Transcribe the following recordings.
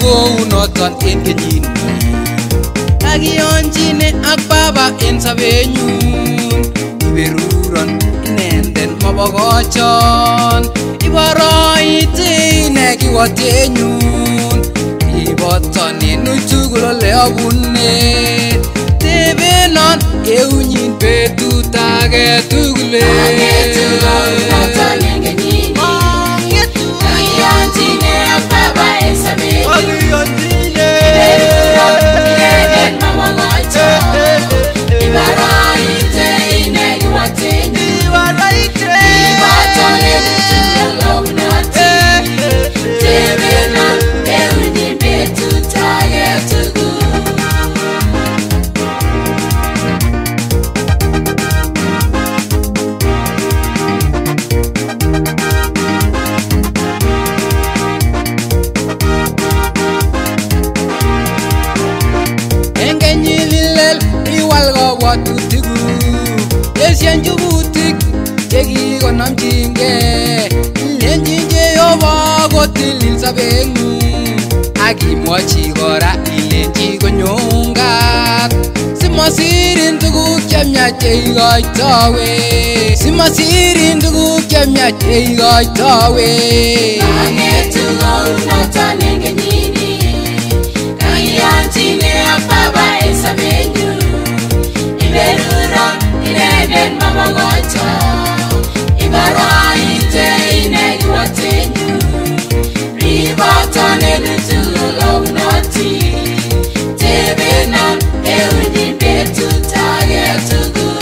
kou noton en kenyini. Kakiyonjine ak baba en sobenyun, iberuron inendet mobokochon, iboroite ine kiwotenyun, iboton en uitugul ole abune, tebenon eunyin betut age tugul. Yesien jubutik chekikonamchingei, ilenjin Jehova kotilil sobeng'ung, akimwochi kora ilenji konyongat, simasirin tuguk chemiach cheikoitowe, simasirin tuguk chemiach cheikoitowe. Kang'etu kounoton en kenyini, kakiyonjine ak baba en sobenyun, iberuron inendet mobokochon, iboroite ine kiwotenyun, riboton en uitugul ounotin, tebenon eunyin betut age tugul.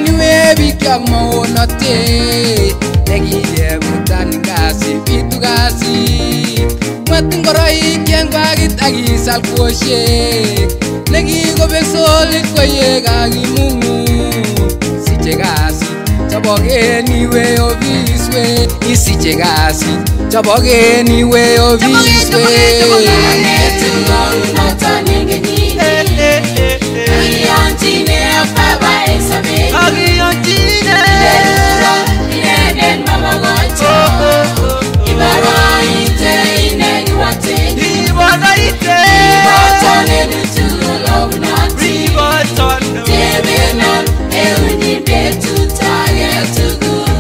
Niwe bikyok maonotet, nekikebutan kasit bitu kasit, mwet ngoroik en bakit akisal kwoshek, nekikobek solit koyek akimung'u, siche kasit choboken iwe ofiswe, isiche kasit choboken iwe ofiswe. Kang'etu kounoton en kenyini, kakiyonjine ak baba en sobenyun, iberuron inendet mobokochon, iboroite ine kiwotenyun, riboton en uitugul ounotin, tebenon eunyin betut age tugul.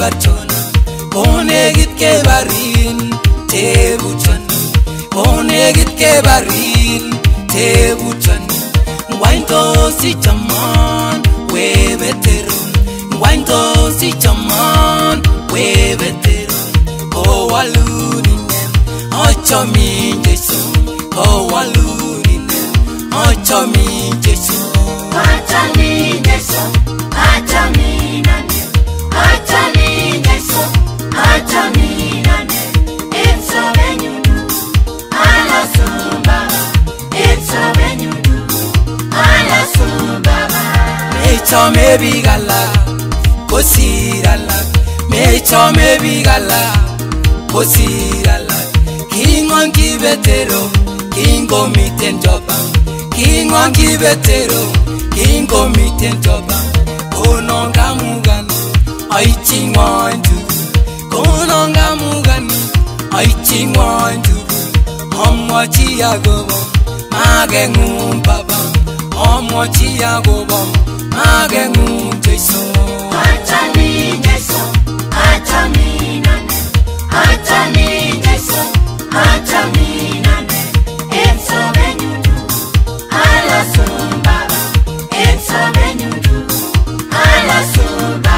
barchona onegit ke barin tebuchon onegit ke barin tebuchon wainto si chaman we veteran wainto si chaman we veteran oh waluninen ochomi jesu oh waluninen ochomi jesu achami jesu achami nane achami jesu achami nane it's so when you do ala sumba it's so when you do ala sumba mecho mebi gala kosirala mecho mebi gala kosirala kingon kibetero kingo miten joba kingon kibetero kingo miten joba kononga mugani aichingwandu kononga mugani aichingwandu omochi yagobo magengum baba omochi yagobo magengum jesu achami jesu achami nane achami jesu achami nane it's so when you do ala sumba it's so when you do ala sumba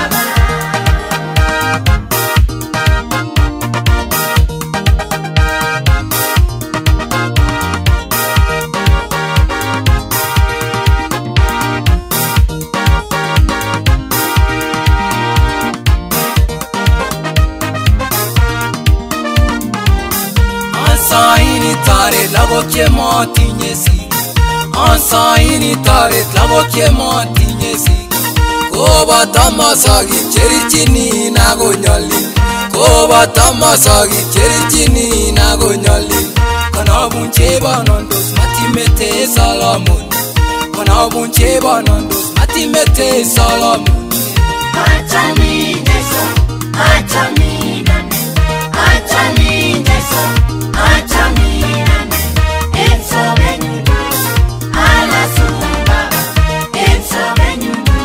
Ansaini tare lavo ke moti nyesi Ansaini tare lavo ke moti nyesi Koba tamasagi cherichini nago nyali Koba tamasagi cherichini nago nyali Kana bunche banondos matimete salamon Kana bunche banondos matimete salamon achami jesu achami nane achami jesu achami nane it's so when you do ala sumba it's so when you do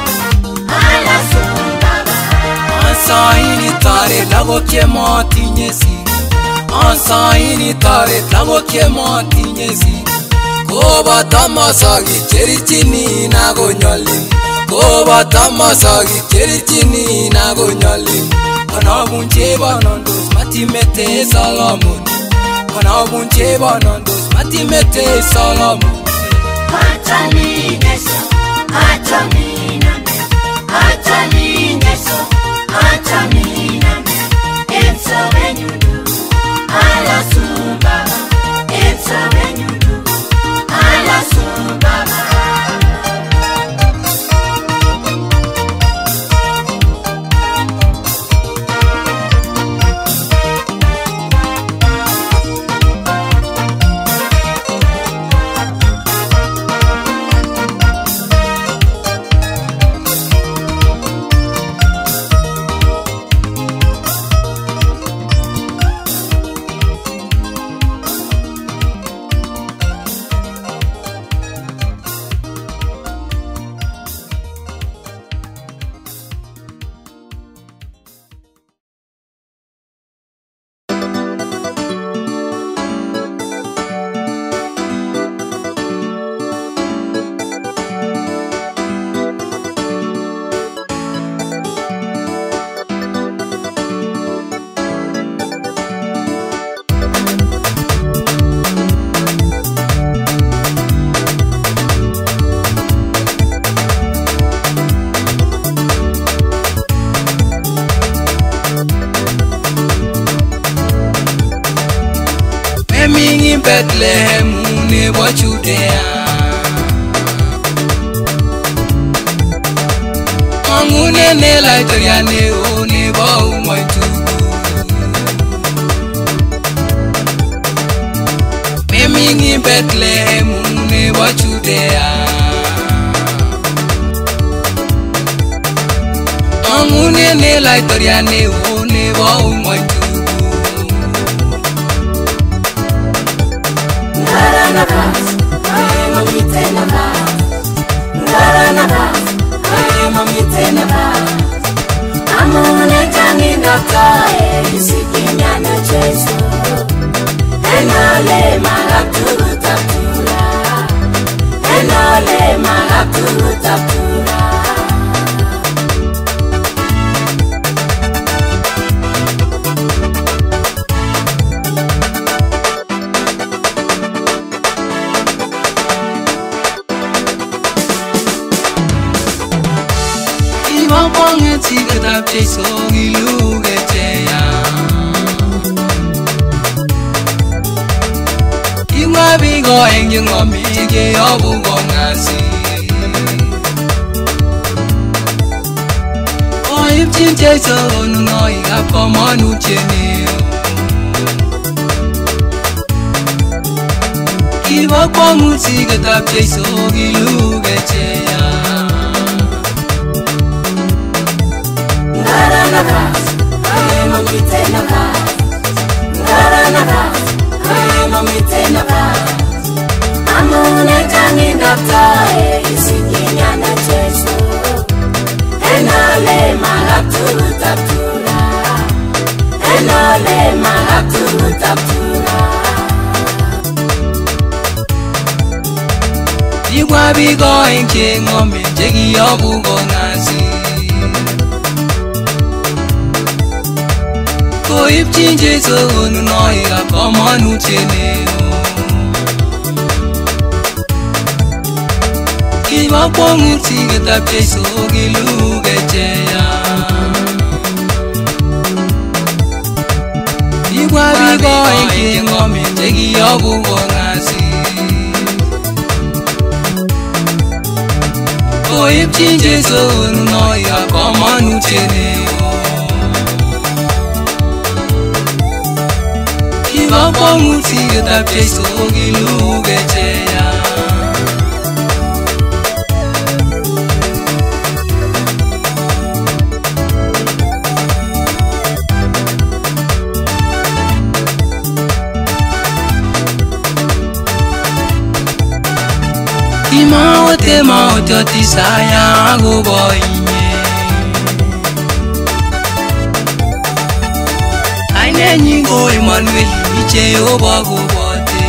ala sumba Ansaini tare lavo ke moti nyesi Ansaini tare lavo ke moti nyesi Koba tamasagi cherichini nago nyali Koba tamasagi cherichini nago nyali Kana bunche banondos matimete salamon Kana bunche banondos matimete salamon achami jesu achami nane achami jesu achami nane it's so when you do ala sumba it's so when you do ala sumba Bethlehem nebo Judea Angune ne laitoria ne o nebo umoitu Memingi Bethlehem nebo Judea Angune ne laitoria ne o nebo umoitu Amone tangi nginaptae isikinyana Jesu enale malakutapura enale malakutapura Iwapong tigitap Jesu gilugeteya Iwabigo engyungomi tige obugo ngasi Oipchin Jesu nungo igapomonu cheneo Iwapong tigitap Jesu gilugeteya Amune tangi naftae isikinyana Jesu enale malakutapura enale malakutapura Iwabigo engyungomi tige obugo ngasi Oipchin Jesu nungo igapomonu cheneo Iwapong tigitap Jesu gilugeteya Iwabigo engyungomi tige obugo ngasi Oipchin Jesu nungo igapomonu cheneo Iwapong tigitap Jesu gilugeteya Imaote maote tisaya agoboinye Aine nyingo Emmanuel iche obagobote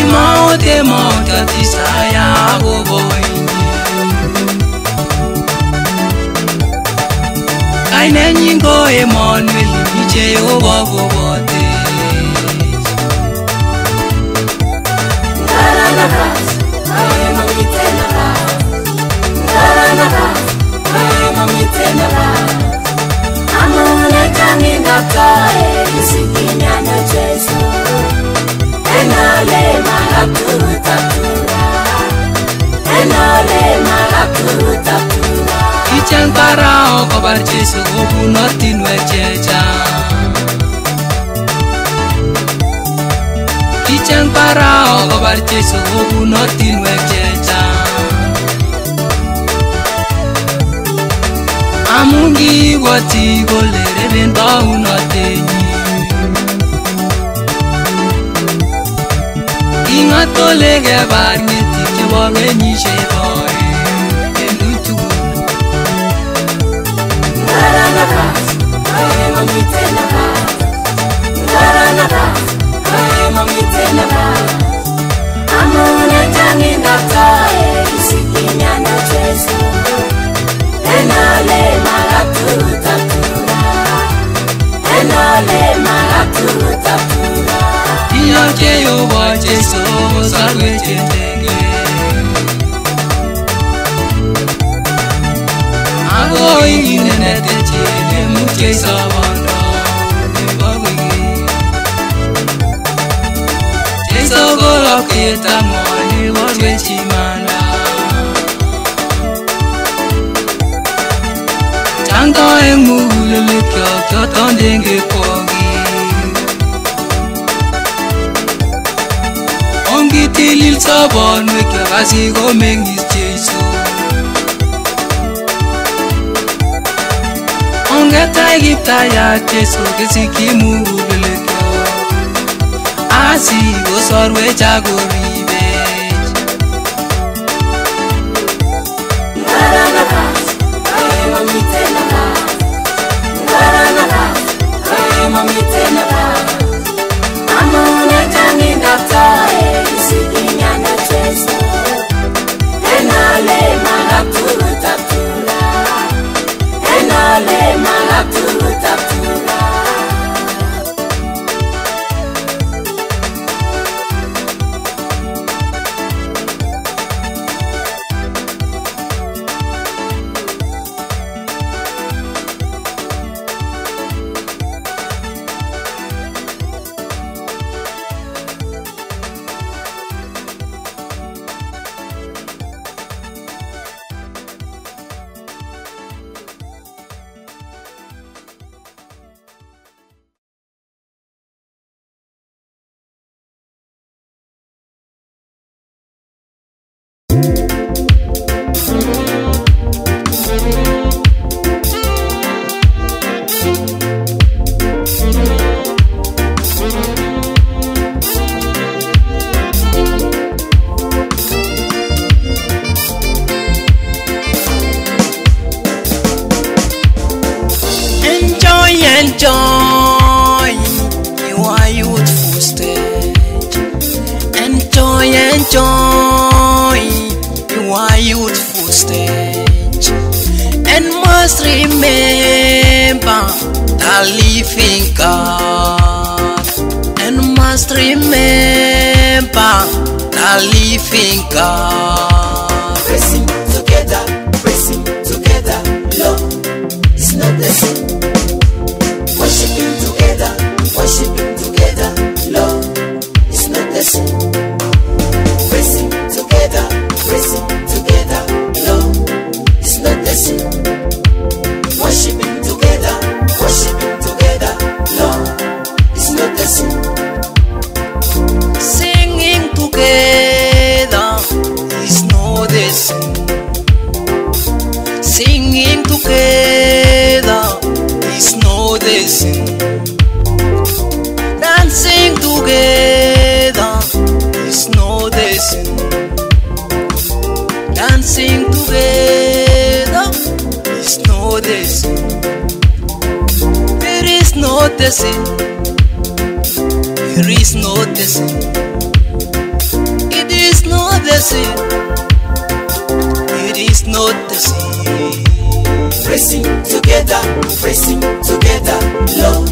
Imaote maote tisaya agoboinye Aine nyingo Emmanuel iche obagobote Amune tangi naftae isikinyana Jesu enale malakutapura enale malakutapura Ichang parao kobar Jesu obunotin wechecha Ichang parao kobar Jesu obunotin wechecha Amungi wati golere benda unotenyi Ingatolege barngeti kibogenyi sheboe Enutu Amune tangi naftae isikinyana Jesu enale malakutapura enale malakutapura Iyoke yobo Jesu sarwe chendenge Ago inginete chene muche sabondo Nibogwigi Jesu golo kita mwani warwe chimanda Chanto emule kyo tondenge kogi Ongi tilil sabon wekyo kasi go mengis Jesu Ongeta gipta ya Jesu kisiki mule kyo Asi go sorwe chago ribech Malapturu taptura. Enjoy your youthful stage. Enjoy your youthful stage. And must remember the living God. And must remember the living God. Pressing together, love is not the same. Worshiping together, love is not the same. Pressing together, love is not the same. Worshiping together, love is not the same. Singing together is not the same. Singing together is not the same. Dancing together is not the same. Dancing together is not the same. It is not the same. It is not the same. It is not the same. It is not the same. Pressing together, love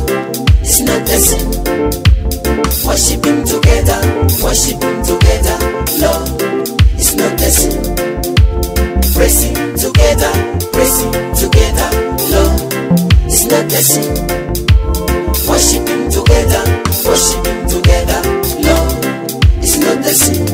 is not the same. Worshiping together, love is not the same. Pressing together, love is not the same. Worshiping together, love is not the same.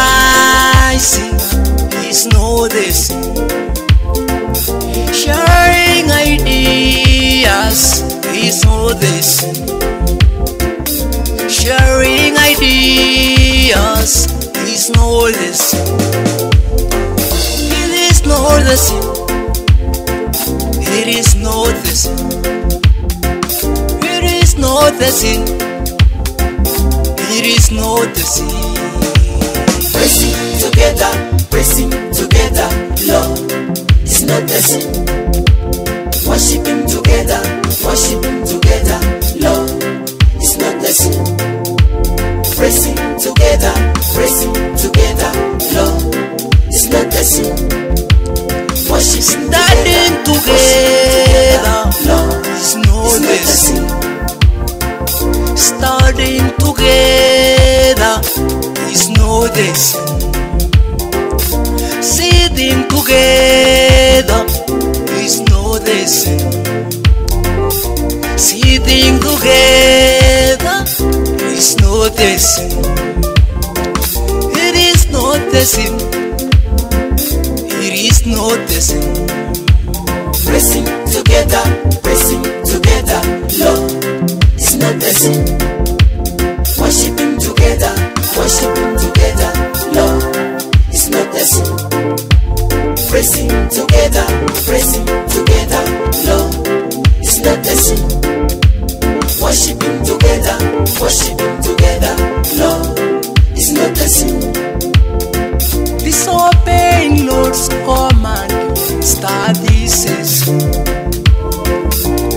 Socializing is not the same. Sharing ideas is not the same. Sharing ideas is not the same. It is not the same. It is not the same. It is not the same. It is not the same. Pressing together, love is not the same. Worshiping together, love is not the same. Pressing together, love is not the same. Worshiping Standing together, love is not the same. Standing together is not the same. Sitting together is not the same. Sitting together is not the same. It is not the same. It is not the same. Pressing together, love is not the same. Worshiping together, love is not the same. Pressing together, love is not the same. Worship Him together, worship Him together. Lord is not the sin. Disobeying Lord's command, start this is.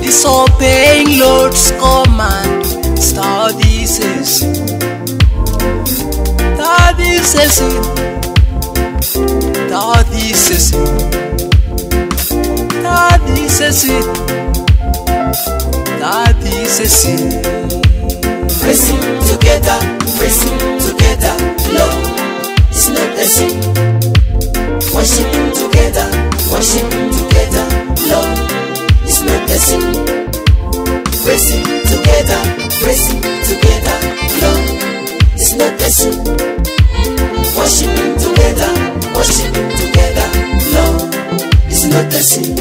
Disobeying Lord's command, start this is. That is a sin. That is a sin. That is a sin. That is a sin. Praise Him together, praise Him together. Lord is not the sin. Worship Him together, worship Him together. Lord is not the sin. Praise Him together, praise Him together. Lord is not the sin. Worship Him together, worship Him together. Lord is not the sin.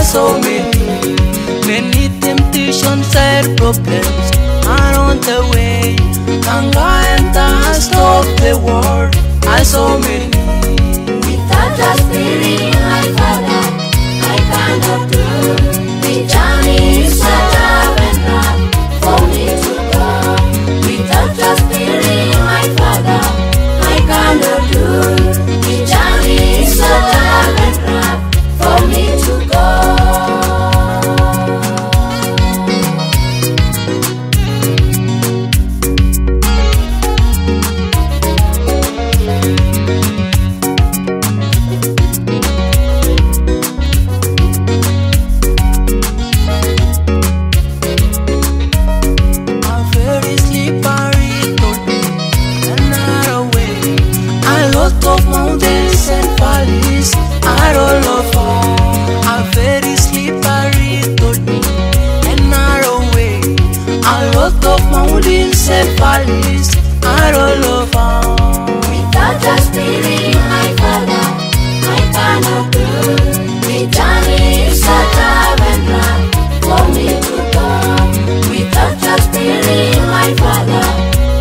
So many temptations and problems are on the way. Hunger and thirst of the world are so many. Without the Spirit, my Father, I cannot do. The journey is so tough and rough for me to go. Without the Spirit, my Father, I cannot do. The journey is so tough and rough for me to go. Valleys are all over. Without the Spirit, my Father, I cannot do. The journey is so tough and rough for me to go. Without the Spirit, my Father,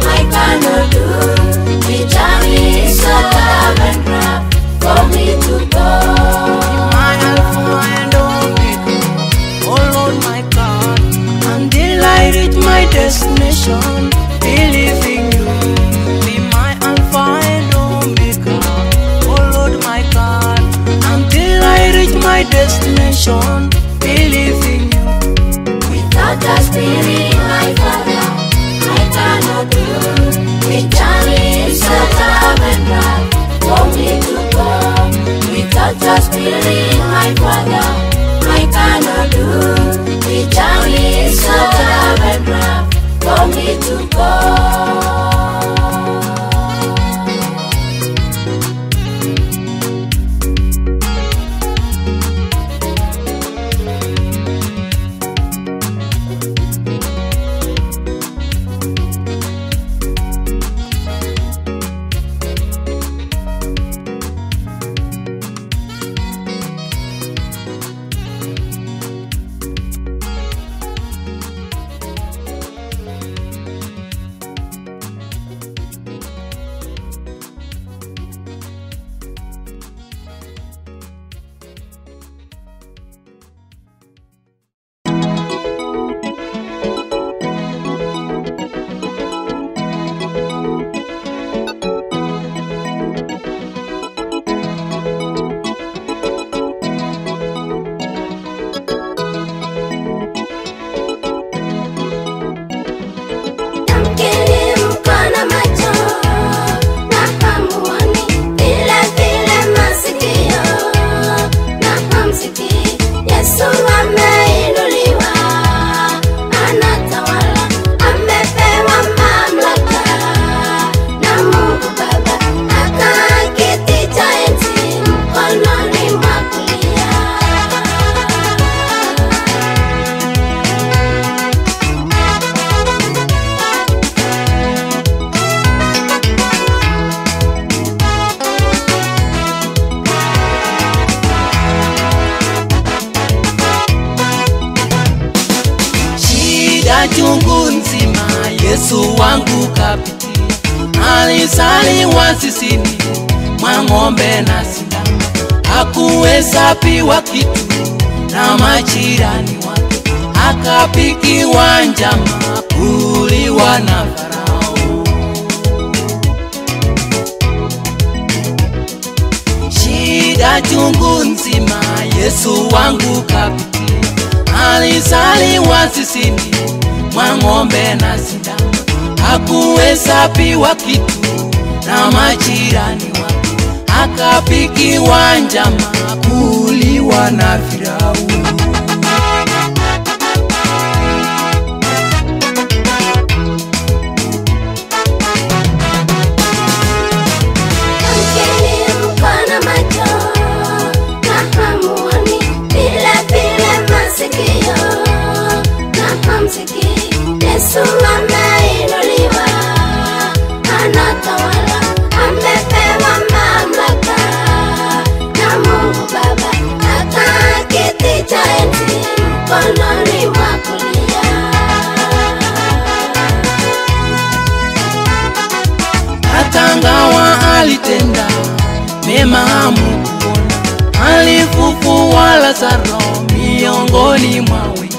I cannot do. The journey is so tough and rough for me to go. My Alpha and Omega, oh Lord my God, until I reach my destination. Believe in you, be my Alpha and Omega, oh Lord my God, until I reach my destination. Believe in you. Without the Spirit, my Father, I cannot do. The journey is so tough and rough for me to go. Without the Spirit, my Father, I cannot do. The journey is so tough and rough for me to go. Yesu ameinuliwa, anatawala, amepewa mamlaka na Mungu Baba, akaa kiti cha enzi mkononi mwa kulia. Chungu nzima Yesu wangu kapitia, alizaliwa zizini mwa ng'ombe na sindano, hakuhesabiwa kitu na majirani wake, akapikiwa njama kuliwa na Farao. Shida chungu nzima Yesu wangu kapitia, alizaliwa zizini mwa ng'ombe na sindano, hakuhesabiwa kitu na majirani wake, akapikiwa njama kuliwa na Farao. Yesu ameinuliwa, anatawala, amepewa mamlaka na Mungu Baba, akaa kiti cha enzi mkononi mwa kulia. Hata ingawa alitenda mema hamukuona, alifufua Lazaro miongoni mwa wengi,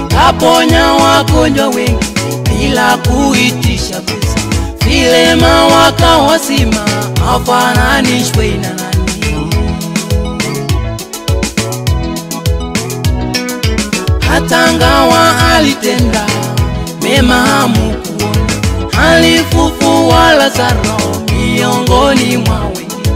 kaponya wagonjwa wengi bila kuitisha pesa, vilema wakawazima, hafananishwe na nani. Hata ingawa alitenda mema hamukuona, alifufua Lazaro miongoni mwa wengi,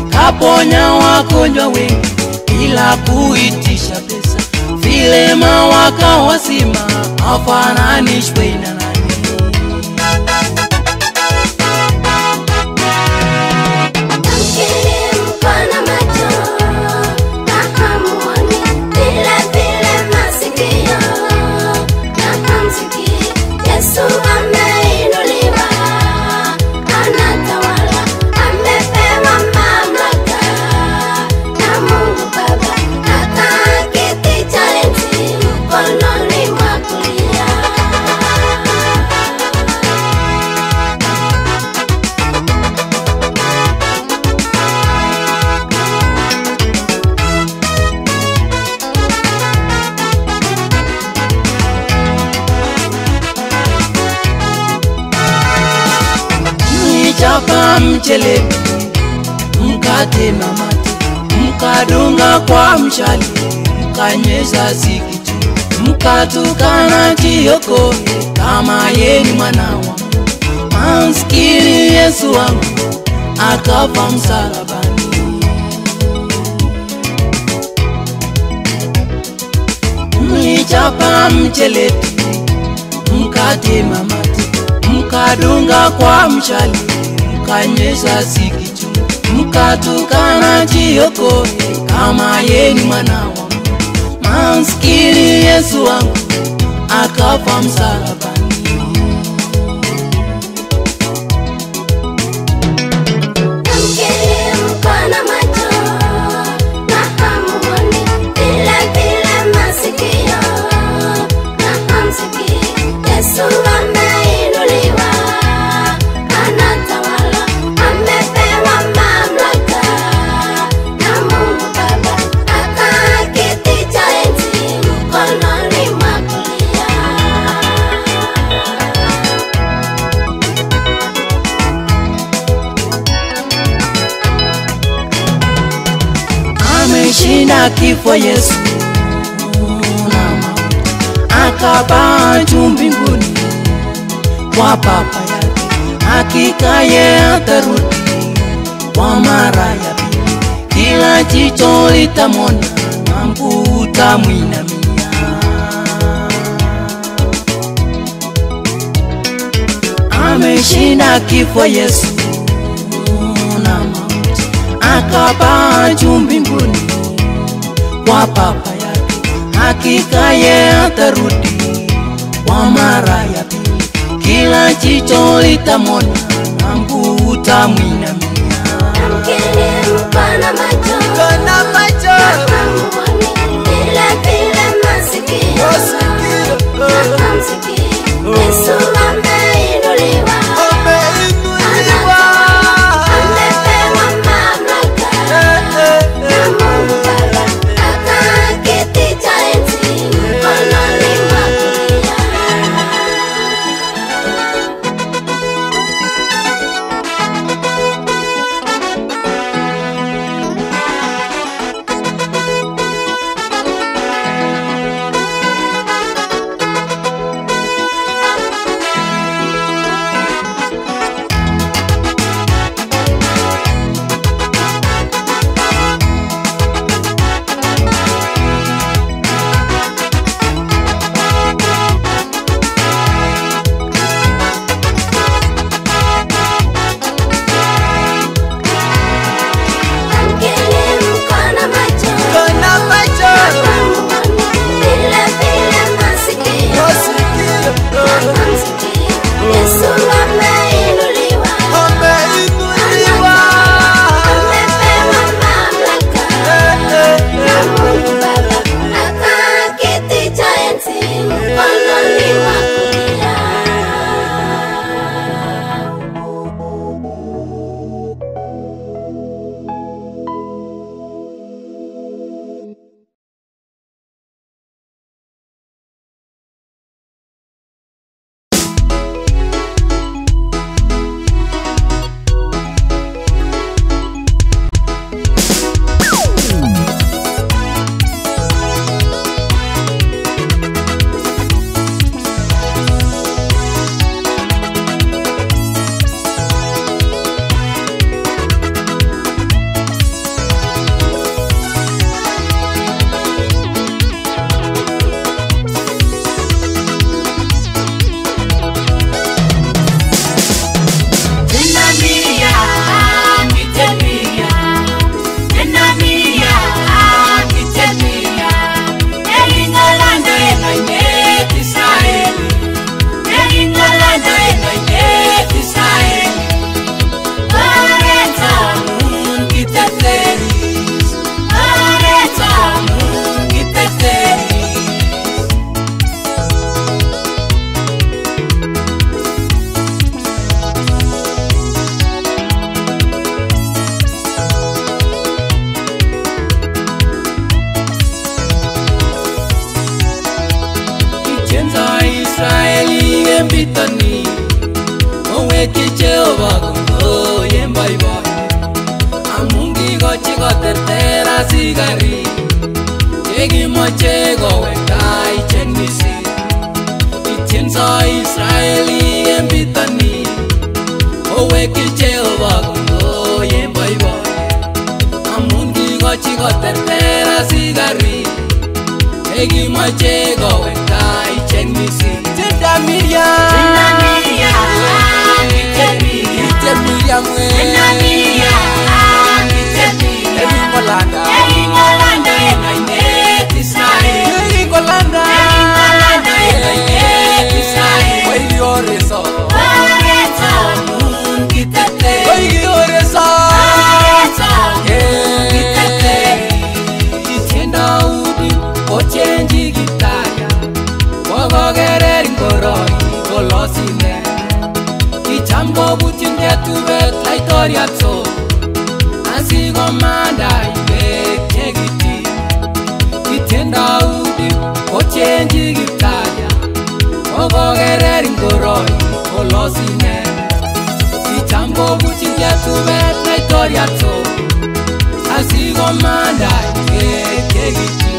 kaponya wagonjwa wengi bila kuitisha pesa, vilema wakawazima, hafananishwe na nani. Yesu ameinuliwa, anatawala, amepewa mamlaka na Mungu Baba, akaa kiti cha enzi mkononi mwa kulia. Chapa mchele, mkate na mate, mkadunga kwa mshale, mkanyesha sikitu, mkatukana Kioko kama yeni mwana wa Mungu. Maskini Yesu wangu akafa msalabani. Mlichapa mchele, mkate na mate, mkadunga kwa mshale, mkanyesha sikitu, mkatukana Kioko kama yeni mwana wa Mungu. Maskini Yesu wangu akafa msalabani. Yesu ameinuliwa, anatawala, amepewa mamlaka na Mungu Baba, akaa kiti cha enzi mkononi mwa kulia. Ameshinda kifo Yesu, akapaa juu mbinguni kwa Baba yake, hakika yeye atarudi kwa mara ya pili, kila jicho litamwona nambuta mwinamia. Ameshinda kifo Yesu na mauti, akapaa juu mbinguni kwa Baba yake. Hakika yeye atarudi kwa mara ya pili, kila jicho litamwona, nambuta mwinamia. Namkiri mkono macho, nakamuone vile vile masikio, nakamsikia Yesu ameinuliwa, amepewa mamlaka na Mungu Baba, akaa kiti cha enzi mkononi mwa kulia. Pitani oweki Jehova Mungu yembaiba, amungi gochi gotertera sigari chekimoche kowekta ichek Misri. Itienso Israeli en pitani oweki Jehova Mungu yembaiba, amungi gochi gotertera sigari chekimoche kowekta ichek Misri. Kichambo butin ketubet laitoriatso asigo manda ibe kegiti kitenda udi ochenji gitaya ogogerer ngoroi olosine. Kichambo butin ketubet laitoriatso asigo manda ibe kegiti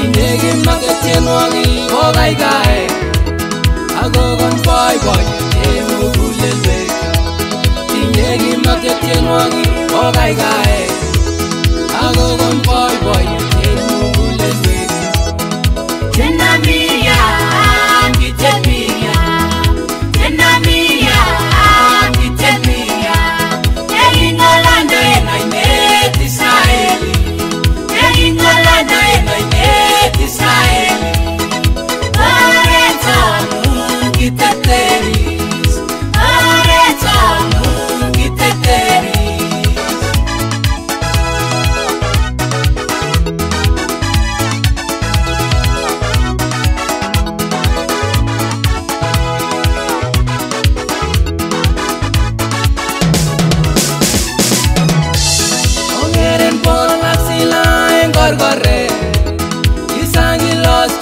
indegi maketienwagi ogaigae agogon boy boy mugulelwe tinyegi maketienwagi ogaigae agogon boy boy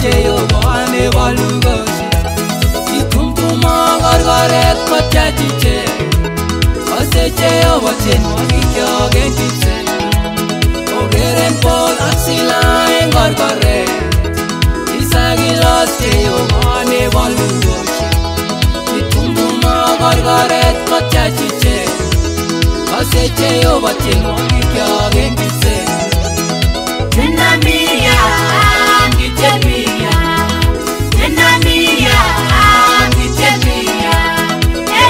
Jehovah nebo lugoshek. Kitumtumo korkoret kotyach ichek. Ose Jehovah tienwogikyok eng kipseng. Ogeren Paul ak Sila eng korkoret. Isakilos Jehovah nebo lugoshek. Kitumtumo korkoret kotyach ichek. Ose Jehovah tienwogikyok eng kipseng. Tena Miriam, gite Miriam. Tena Miriam, gite Miriam.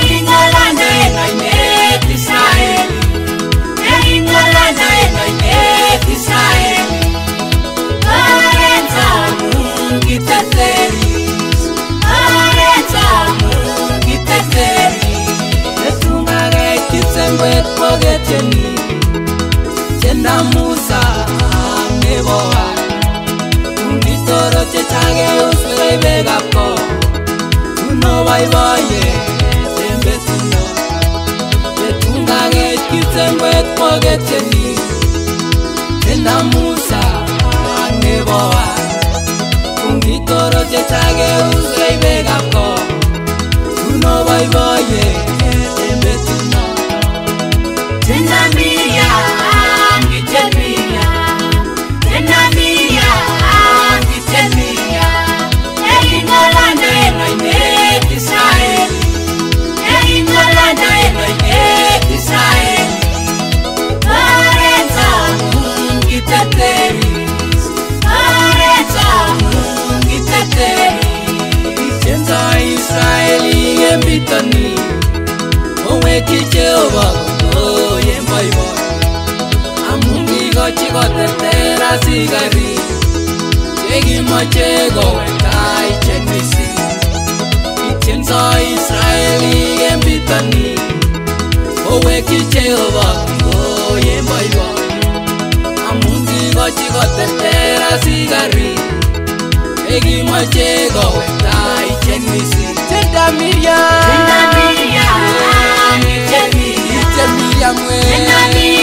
Engolanda engainet Israel. Engolanda engainet Israel. Lorenzo gite Teris. Lorenzo gite Teris. Etungagei kipsengwet poketieni. Tienda Musa nebo Aaron. Tungitoro chechakeus logoiwekab kot. Tuno boiboiyet eng betuno. Etungagei kipsengwet poketieni. Tienda Musa nebo Aaron. Tungitoro chechakeus logoiwekab kot. Tuno boiboiyet eng betuno. Tena Miriam, gite Miriam. Tena Miriam, gite Miriam. Engolanda engainet Israel. Engolanda engainet Israel. Lorenzo gite Teris. Lorenzo gite Teris. Tiendo Israeli eng bitoni. Oweki Jehovah kotoyen boiboi. Amun kikochi koterter asikarik chekimoche kowekta ichek Misri. Kitienso Israeli eng bitoni. Oweki Jehovah kotoyen boiboi. Amun kikochi koterter asikarik chekimoche kowekta ichek Misri. Tienda Miriam, Tena Miriam, gite Miriam. Miriam we. Tena Miriam.